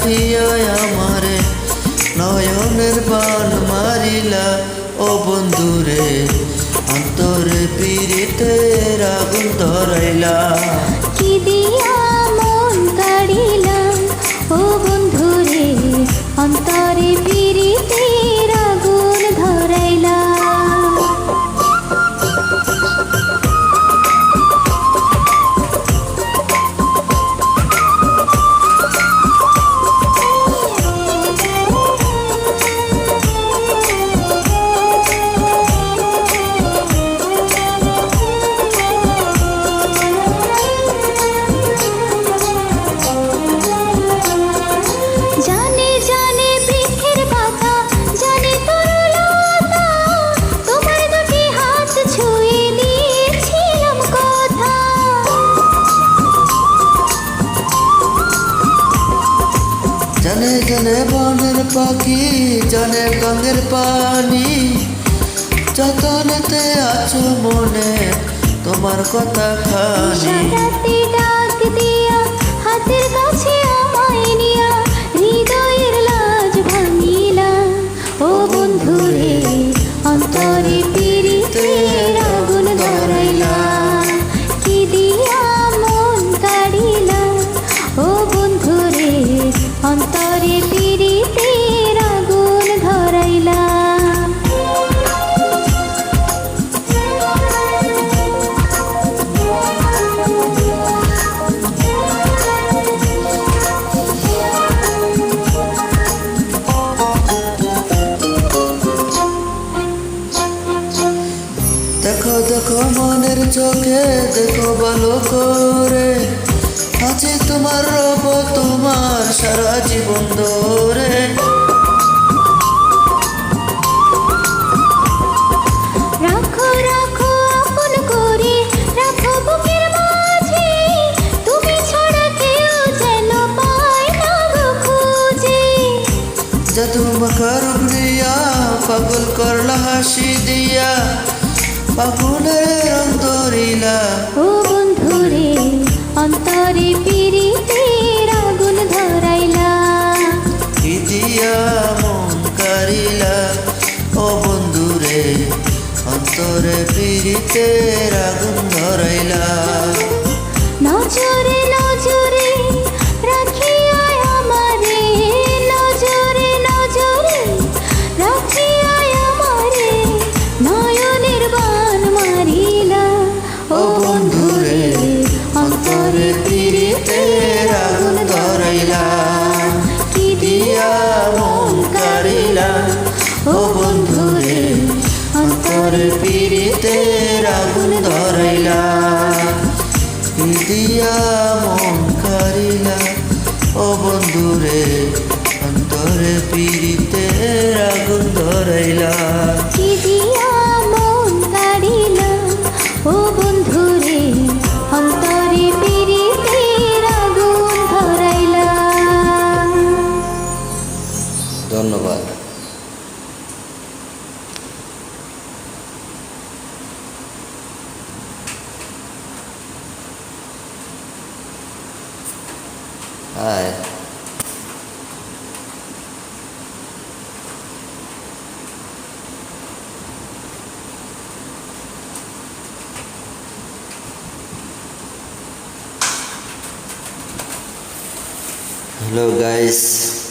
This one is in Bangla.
রাখিয়া আমারে নয়নের বান মারিলা ও বন্ধুরে অন্তরে পীড়িতের আগুন ধরাইলা। কি দিয়া মন কাড়িলাম ও বন্ধুরে অন্তরে পীড়িতের আগুন ধরাইলা। জানে জানে বনের পাখি জানে গঙ্গের পানি যতনেতে আছো মনে তোমার কথা খানি। রাতে ডাক দিয়া হাতের কাছে আমায় নিয়া হৃদয়ের লাজ ভাঙিলা ও বন্ধুরে অন্তরে পীড়িতের আগুন ধরাইলা। কি দিয়া মন কাড়িলা ও বন্ধুরে অন্তরে পীড়িতের আগুন ধরাইলা। দেখো দেখো মনের চোখে দেখো ভালো করে আছে তোমার রব তোমার সারা জীবন ধরে। রাখো রাখো আপন করে রাখো বুকের মাঝে তুমি ছাড়া কেউ যেন পায় না গো খুঁজে। জাদু মাখা রূপ নিয়া পাগল করলা হাসি দিয়া পাগুনের রং ধরিলা ও বন্ধুরে অন্তরে পীড়িতের আগুন ধরাইলা। কি দিয়া মন কারিলা ও বন্ধুরে অন্তরে পীড়িতের আগুন ধরাইলা। নজরে নজরে রাখিয়া আমারে নজরে নজরে রাখিয়া আমারে নয়নের বান মারিলা ও বন্ধুরে অন্তরে পীড়িতের আগুন ধরাইলা। কি দিয়া মন কারিলা ও বন্ধুরে অন্তরে পীড়িতের আগুন ধরাইলা। কি দিয়া মন কারিলা ও বন্ধুরে অন্তরে পীড়িতের আগুন ধরাইলা। কি দিয়া মন কাড়িলা ও বন্ধুরে অন্তরে পীড়িতের আগুন ধরাইলা। ধন্যবাদ। Hi. Hello guys.